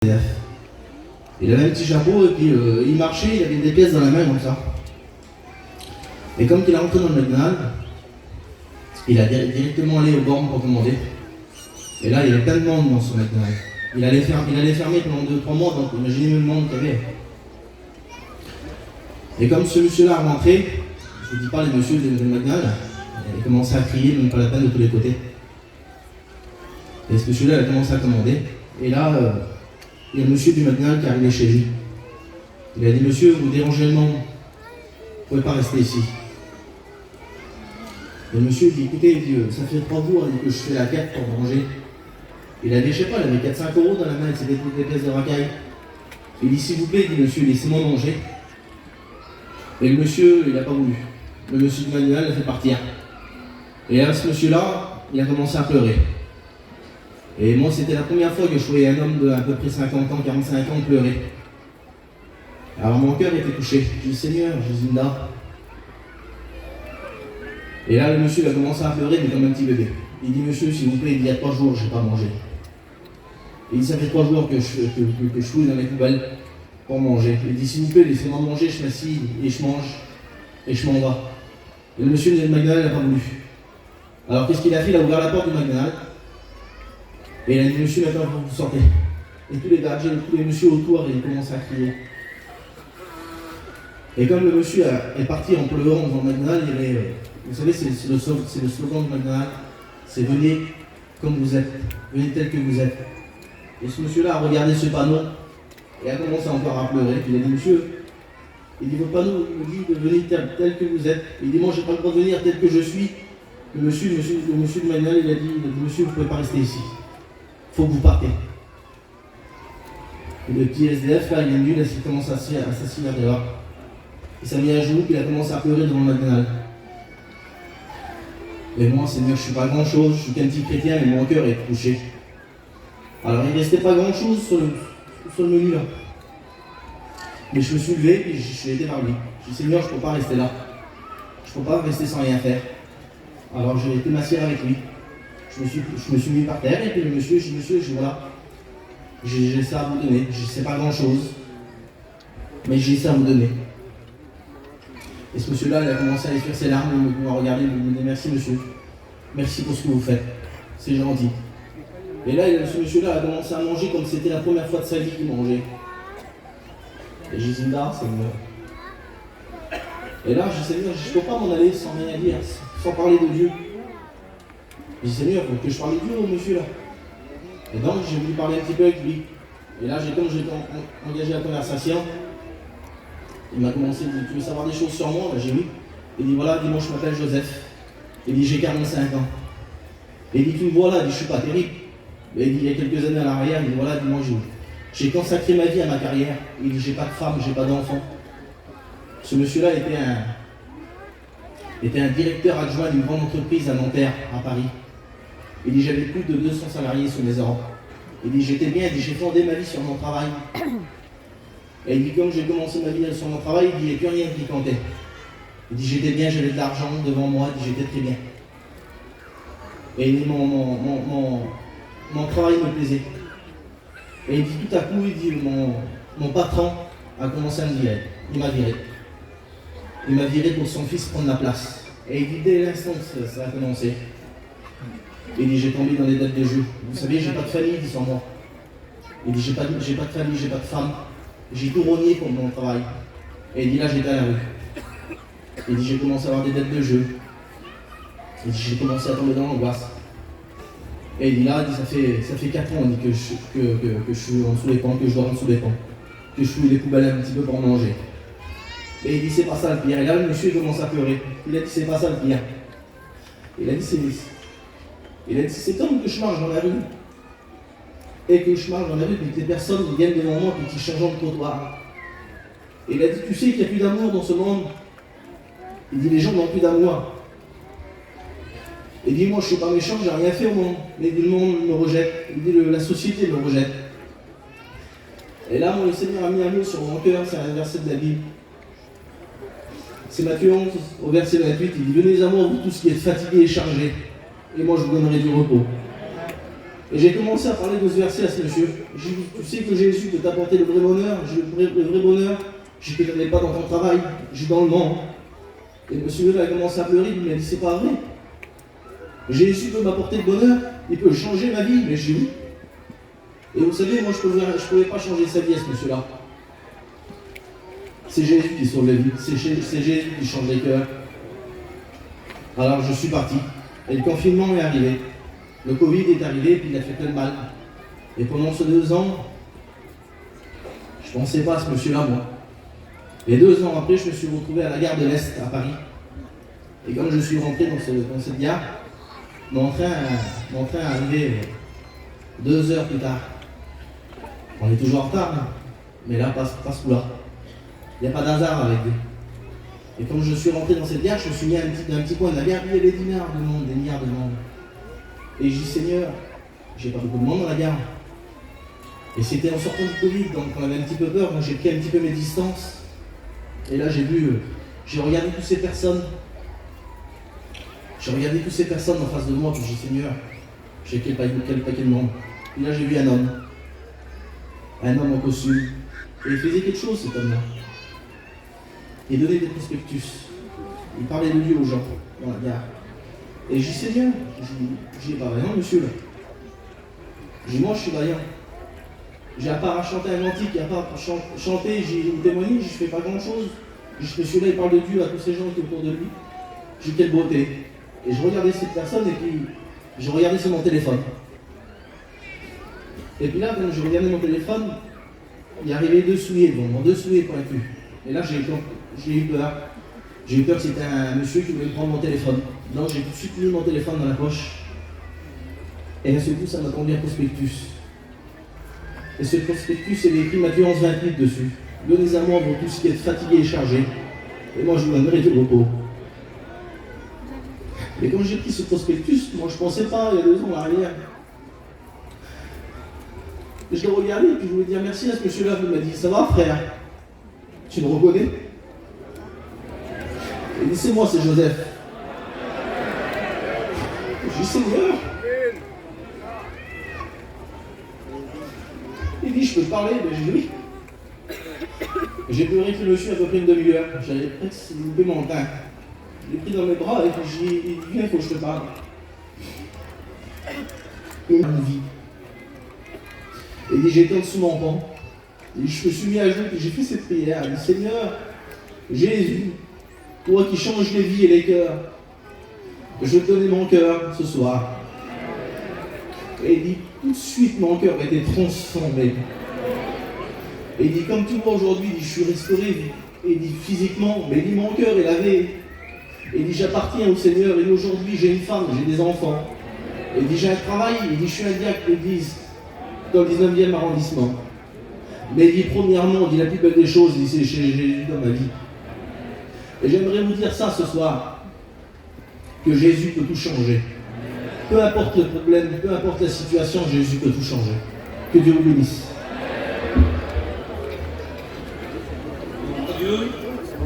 Il avait un petit chapeau et puis il marchait, il avait des pièces dans la main comme ça. Et comme il est rentré dans le McDonald's, il a directement allé au bornes pour commander. Et là, il y avait plein de monde dans ce McDonald's. Il allait fermer pendant 2-3 mois, donc imaginez le monde qu'il y avait. Et comme ce monsieur-là est rentré, je ne vous dis pas les messieurs de McDonald's, il a commencé à crier, même pas la peine de tous les côtés. Et ce monsieur-là, il a commencé à commander. Et là, il y a le monsieur du McDonald's qui est arrivé chez lui. Il a dit, monsieur, vous dérangez le monde, vous ne pouvez pas rester ici. Et le monsieur dit, écoutez, ça fait 3 jours que je fais la quête pour manger. Il avait, je sais pas, il avait 4-5 € dans la main, c'était toutes des pièces de racaille. Il dit, s'il vous plaît, dit monsieur, laissez-moi manger. Et le monsieur, il n'a pas voulu. Le monsieur du McDonald's l'a fait partir. Et là, ce monsieur-là, il a commencé à pleurer. Et moi, c'était la première fois que je voyais un homme de à peu près 50 ans, 45 ans pleurer. Alors mon cœur était touché. Je dis, Seigneur, Jésus là. Et là, le monsieur a commencé à pleurer, mais comme un petit bébé. Il dit, monsieur, s'il vous plaît, il y a 3 jours, je n'ai pas mangé. Il dit, ça fait 3 jours que je fouille dans les poubelles pour manger. Il dit, s'il vous plaît, laissez-moi manger, je m'assis et je mange et je m'en vais. Et le monsieur du McDonald's n'a pas voulu. Alors qu'est-ce qu'il a fait? Il a ouvert la porte du McDonald's. Et il a dit, monsieur, maintenant vous sortez. Et tous les gadgets, tous les messieurs autour, ils commencent à crier. Et comme le monsieur est parti en pleurant dans le McDonald's, il avait, vous savez, c'est le slogan du McDonald's, c'est venez comme vous êtes, venez tel que vous êtes. Et ce monsieur-là a regardé ce panneau et a commencé encore à pleurer. Puis il a dit, monsieur, il dit, votre panneau me dit de venir tel que vous êtes. Il dit, moi, je n'ai pas le droit de venir tel que je suis. Le monsieur du McDonald's, il a dit, monsieur, vous ne pouvez pas rester ici. Il faut que vous partez. Et le petit SDF, là, il est venu, il a commencé à s'asseoir dehors. Il s'est mis à genoux, puis il a commencé à pleurer devant le McDonald's. Et moi, Seigneur, je ne suis pas grand-chose, je suis qu'un petit chrétien, mais mon cœur est touché. Alors, il ne restait pas grand-chose sur le menu, là. Mais je me suis levé, et je suis été vers lui. Je dis, Seigneur, je ne peux pas rester là. Je ne peux pas rester sans rien faire. Alors, j'ai été m'asseoir avec lui. Je me suis mis par terre, et puis le monsieur, je dis, voilà, j'ai ça à vous donner. Je ne sais pas grand-chose, mais j'ai ça à vous donner. Et ce monsieur-là, il a commencé à essuyer ses larmes, il m'a regardé, il m'a dit, merci monsieur, merci pour ce que vous faites, c'est gentil. Et là, ce monsieur-là a commencé à manger comme c'était la première fois de sa vie qu'il mangeait. Et j'ai dit, là, Seigneur. Et là, j'ai dit, Seigneur, je ne peux pas m'en aller sans rien dire, sans parler de Dieu. J'ai dit, Seigneur, il faut que je parle de Dieu au monsieur là. Et donc, j'ai voulu parler un petit peu avec lui. Et là, comme j'ai engagé la conversation, il m'a commencé, il dit, tu veux savoir des choses sur moi? Ben, j'ai dit, il dit, voilà, dis-moi, je m'appelle Joseph. Il dit, j'ai 45 ans. Et il dit, tu me vois là, il dit, je ne suis pas terrible. Et il dit, il y a quelques années à l'arrière, il dit, voilà, dis-moi, j'ai consacré ma vie à ma carrière. Il dit, j'ai pas de femme, j'ai pas d'enfant. Ce monsieur-là était un directeur adjoint d'une grande entreprise à Nanterre, à Paris. Il dit, j'avais plus de 200 salariés sous mes ordres. Il dit, j'étais bien, il dit, j'ai fondé ma vie sur mon travail. Et il dit, comme j'ai commencé ma vie sur mon travail, il dit, il n'y a plus rien qui comptait. Il dit, j'étais bien, j'avais de l'argent devant moi, il dit, j'étais très bien. Et il dit, mon travail me plaisait. Et il dit, tout à coup, il dit, mon patron a commencé à me virer. Il m'a viré. Il m'a viré pour son fils prendre la place. Et il dit, dès l'instant que ça a commencé, il dit, j'ai tombé dans les dettes de jeu. Vous savez, j'ai pas de famille, il dit, sans moi. Il dit, j'ai pas de famille, j'ai pas de femme. J'ai tout rogné pour mon travail. Et il dit, là, j'étais à la rue. Il dit, j'ai commencé à avoir des dettes de jeu. Il dit, j'ai commencé à tomber dans l'angoisse. Et il dit, là, il dit, ça fait 4 ans, il dit, que je suis en dessous des ponts, que je dors en dessous des ponts. Que je fouille les poubelles un petit peu pour manger. Et il dit, c'est pas ça le pire. Et là, le monsieur, il commence à pleurer. Il a dit, c'est pas ça le pire. Il a dit, c'est comme que je marche dans la rue. Et que je marche dans la rue, puis que les personnes viennent devant moi, puis qui changent de trottoir. Et il a dit, tu sais qu'il n'y a plus d'amour dans ce monde. Il dit, les gens n'ont plus d'amour. Il dit, moi je ne suis pas méchant, j'ai rien fait au monde. Mais il dit, le monde me rejette. Il dit, la société me rejette. Et là, le Seigneur a mis un mot sur mon cœur, c'est un verset de la Bible. C'est Matthieu 11, au verset 28, il dit, venez à moi, vous tous qui êtes fatigués et chargés, et moi je vous donnerai du repos. Et j'ai commencé à parler de ce verset à ce monsieur. J'ai dit, tu sais que Jésus peut t'apporter le vrai bonheur, le vrai bonheur, je ne te l'avais pas dans ton travail, je suis dans le monde. Et le monsieur là a commencé à pleurer, il m'a dit, c'est pas vrai. Jésus peut m'apporter le bonheur, il peut changer ma vie, mais je dis oui. Et vous savez, moi je ne pouvais pas changer sa vie à ce monsieur-là. C'est Jésus qui sauve les vies, c'est Jésus qui change les cœurs. Alors je suis parti, et le confinement est arrivé. Le Covid est arrivé, puis il a fait plein de mal. Et pendant ces 2 ans, je ne pensais pas à ce monsieur-là, moi. Et 2 ans après, je me suis retrouvé à la gare de l'Est, à Paris. Et quand je suis rentré dans cette gare, mon train est arrivé 2 heures plus tard. On est toujours en retard, hein. Mais là, pas ce coup-là. Il n'y a pas d'hasard avec Dieu. Et quand je suis rentré dans cette gare, je me suis mis à un petit coin de la gare, il y avait des milliards de monde. Et je dis, Seigneur, j'ai pas beaucoup de monde dans la gare. Et c'était en sortant du Covid, donc on avait un petit peu peur, donc j'ai pris un petit peu mes distances. Et là, j'ai regardé toutes ces personnes. J'ai regardé toutes ces personnes en face de moi, puis j'ai dit, Seigneur, j'ai quel paquet de monde. Et là, j'ai vu un homme en costume. Et il faisait quelque chose, cet homme-là. Il donnait des prospectus. Il parlait de Dieu aux gens dans la gare. Et je dis, Seigneur, je dis, pas vaillant, monsieur, là. Je dis, moi, je suis vaillant. J'ai à part à chanter un cantique, à part à chanter, j'ai témoigné, je fais pas grand-chose. Ce monsieur-là, il parle de Dieu à tous ces gens qui sont autour de lui. J'ai quelle beauté. Et je regardais cette personne, et puis je regardais sur mon téléphone. Et puis là, quand je regardais mon téléphone, il y arrivait 2 souliers devant moi, 2 souliers pointus. Et là, j'ai eu peur. J'ai eu peur que c'était un monsieur qui voulait me prendre mon téléphone. Donc j'ai tout de suite mis mon téléphone dans la poche. Et d'un seul coup, ça m'a tombé un prospectus. Et ce prospectus, il est écrit Matthieu 11:28 dessus. Donnez à moi vous tous qui êtes fatigués et chargés, et moi je vous donnerai du repos. Et quand j'ai pris ce prospectus, moi je ne pensais pas, il y a 2 ans en arrière. Et je l'ai regardé, et puis je voulais dire merci à ce monsieur-là. Il m'a dit, ça va frère? Tu me reconnais? Il dit, c'est moi, c'est Joseph. Je dis, Seigneur. Il dit, je peux te parler? Ben, j'ai dit oui. J'ai pleuré que le monsieur à peu près une demi-heure. J'avais presque loupé mon teint. Je l'ai pris dans mes bras et puis j'ai dit, viens, il faut que je te parle. Une vie. Et il dit, j'étais en dessous de mon pont. Et je me suis mis à genoux et j'ai fait cette prière. Il dit, Seigneur, Jésus, toi qui changes les vies et les cœurs, je vais te donner mon cœur ce soir. Et il dit, tout de suite mon cœur a été transformé. Et il dit, comme tu vois aujourd'hui, je suis restauré. Et il dit, physiquement, mais il dit, mon cœur est lavé. Et il dit, j'appartiens au Seigneur. Et aujourd'hui, j'ai une femme, j'ai des enfants. Et il dit, j'ai un travail. Il dit, je suis un diacre d'église dans le 19e arrondissement. Mais il dit, premièrement, il dit, la plus belle des choses, il dit, c'est chez Jésus dans ma vie. Et j'aimerais vous dire ça ce soir, que Jésus peut tout changer. Peu importe le problème, peu importe la situation, Jésus peut tout changer. Que Dieu vous bénisse. Dieu.